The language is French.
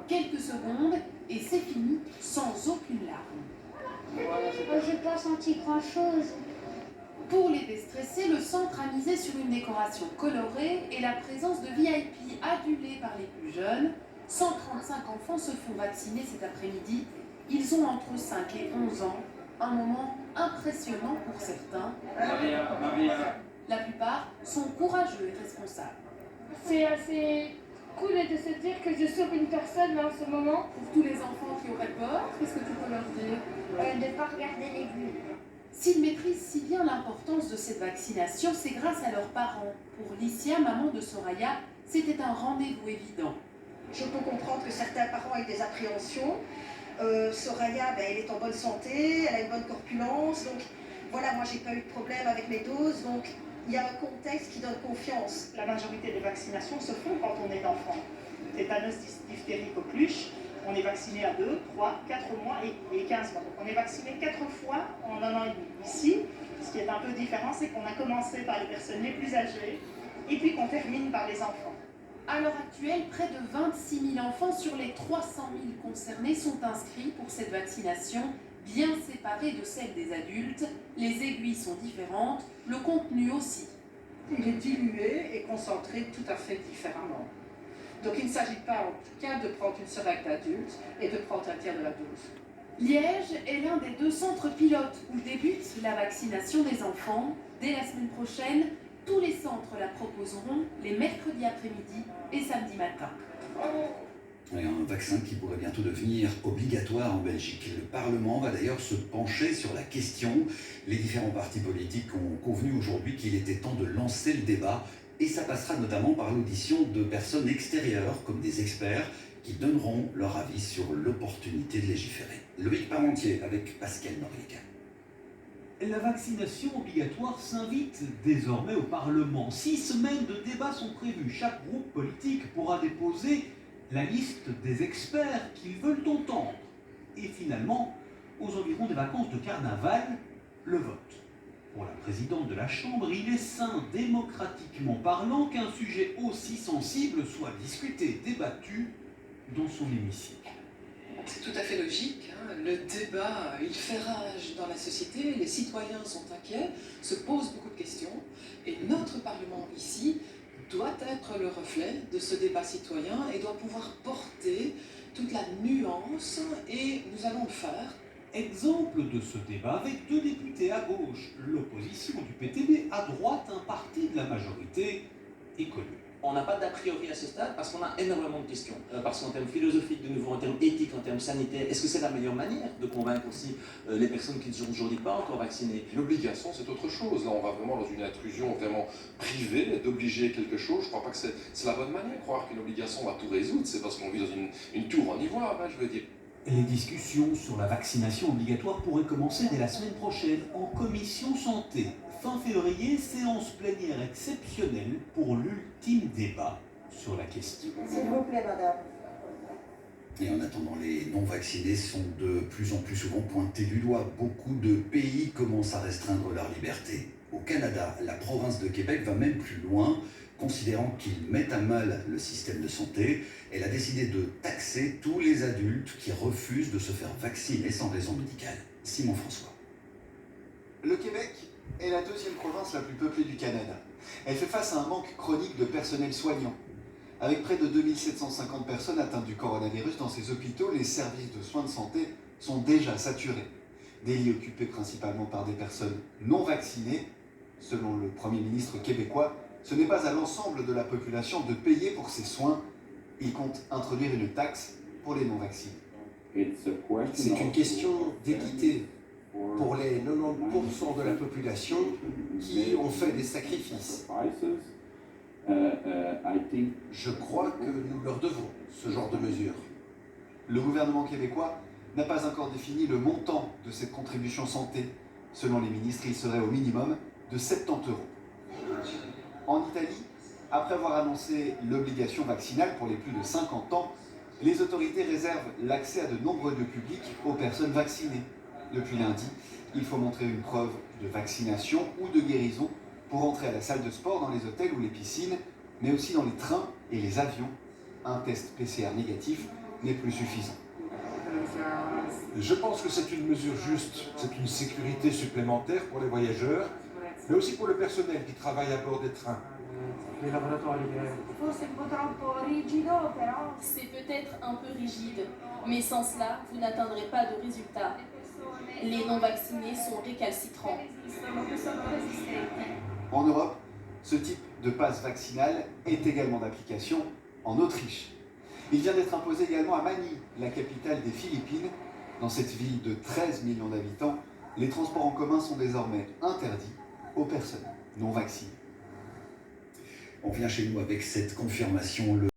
Quelques secondes et c'est fini sans aucune larme. J'ai pas senti grand-chose. Pour les déstresser, le centre a misé sur une décoration colorée et la présence de VIP adulés par les plus jeunes. 135 enfants se font vacciner cet après-midi. Ils ont entre 5 et 11 ans. Un moment impressionnant pour certains. La plupart sont courageux et responsables. C'est assez cool de se dire que je sauve une personne là, en ce moment. Pour tous les enfants qui auraient peur, qu'est-ce que tu peux leur dire? De ne pas regarder les bulles. S'ils maîtrisent si bien l'importance de cette vaccination, c'est grâce à leurs parents. Pour Licia, maman de Soraya, c'était un rendez-vous évident. Je peux comprendre que certains parents aient des appréhensions. Soraya, elle est en bonne santé, elle a une bonne corpulence, donc voilà, moi j'ai pas eu de problème avec mes doses, donc il y a un contexte qui donne confiance. La majorité des vaccinations se font quand on est enfant. Tétanos, diphtérie, coqueluche, on est vacciné à 2, 3, 4 mois et 15 mois. Donc on est vacciné 4 fois en 1 an et demi. Ici, ce qui est un peu différent, c'est qu'on a commencé par les personnes les plus âgées et puis qu'on termine par les enfants. À l'heure actuelle, près de 26 000 enfants sur les 300 000 concernés sont inscrits pour cette vaccination, bien séparée de celle des adultes. Les aiguilles sont différentes, le contenu aussi. Il est dilué et concentré tout à fait différemment. Donc il ne s'agit pas en tout cas de prendre une seringue d'adulte et de prendre un tiers de la dose. Liège est l'un des 2 centres pilotes où débute la vaccination des enfants. Dès la semaine prochaine, tous les centres la proposeront les mercredis après-midi et samedi matin. Un vaccin qui pourrait bientôt devenir obligatoire en Belgique. Le Parlement va d'ailleurs se pencher sur la question. Les différents partis politiques ont convenu aujourd'hui qu'il était temps de lancer le débat. Et ça passera notamment par l'audition de personnes extérieures, comme des experts, qui donneront leur avis sur l'opportunité de légiférer. Loïc Parmentier avec Pascal Noriega. La vaccination obligatoire s'invite désormais au Parlement. 6 semaines de débats sont prévues. Chaque groupe politique pourra déposer la liste des experts qu'ils veulent entendre. Et finalement, aux environs des vacances de carnaval, le vote. Pour la présidente de la Chambre, il est sain, démocratiquement parlant, qu'un sujet aussi sensible soit discuté, débattu dans son hémicycle. C'est tout à fait logique, hein. Le débat, il fait rage dans la société, les citoyens sont inquiets, se posent beaucoup de questions, et notre Parlement ici doit être le reflet de ce débat citoyen et doit pouvoir porter toute la nuance, et nous allons le faire. Exemple de ce débat avec 2 députés à gauche, l'opposition du PTB, à droite, un parti de la majorité est connu. On n'a pas d'a priori à ce stade parce qu'on a énormément de questions. Parce qu'en termes philosophiques, de nouveau, en termes éthiques, en termes sanitaires, est-ce que c'est la meilleure manière de convaincre aussi les personnes qui ne sont aujourd'hui pas encore vaccinées? L'obligation, c'est autre chose. Là, on va vraiment dans une intrusion vraiment privée, d'obliger quelque chose. Je ne crois pas que c'est la bonne manière. Croire qu'une obligation va tout résoudre, c'est parce qu'on vit dans une tour en ivoire, hein, je veux dire. Les discussions sur la vaccination obligatoire pourraient commencer dès la semaine prochaine en commission santé. Fin février, séance plénière exceptionnelle pour l'ultime débat sur la question. S'il vous plaît, madame. Et en attendant, les non-vaccinés sont de plus en plus souvent pointés du doigt. Beaucoup de pays commencent à restreindre leur liberté. Au Canada, la province de Québec va même plus loin. Considérant qu'ils mettent à mal le système de santé, elle a décidé de taxer tous les adultes qui refusent de se faire vacciner sans raison médicale. Simon François. Le Québec est la 2e province la plus peuplée du Canada. Elle fait face à un manque chronique de personnel soignant. Avec près de 2750 personnes atteintes du coronavirus dans ses hôpitaux, les services de soins de santé sont déjà saturés. Des lits occupés principalement par des personnes non vaccinées. Selon le Premier ministre québécois, ce n'est pas à l'ensemble de la population de payer pour ces soins. Il compte introduire une taxe pour les non-vaccinés. C'est une question d'équité pour les 90% de la population qui ont fait des sacrifices. Je crois que nous leur devons ce genre de mesures. Le gouvernement québécois n'a pas encore défini le montant de cette contribution santé. Selon les ministres, il serait au minimum de 70 €. En Italie, après avoir annoncé l'obligation vaccinale pour les plus de 50 ans, les autorités réservent l'accès à de nombreux lieux publics aux personnes vaccinées. Depuis lundi, il faut montrer une preuve de vaccination ou de guérison pour pour entrer à la salle de sport, dans les hôtels ou les piscines, mais aussi dans les trains et les avions. Un test PCR négatif n'est plus suffisant. Je pense que c'est une mesure juste, c'est une sécurité supplémentaire pour les voyageurs, mais aussi pour le personnel qui travaille à bord des trains. C'est peut-être un peu rigide, mais sans cela, vous n'atteindrez pas de résultat. Les non-vaccinés sont récalcitrants. En Europe, ce type de passe vaccinal est également d'application en Autriche. Il vient d'être imposé également à Manille, la capitale des Philippines. Dans cette ville de 13 millions d'habitants, les transports en commun sont désormais interdits aux personnes non vaccinées. On vient chez nous avec cette confirmation.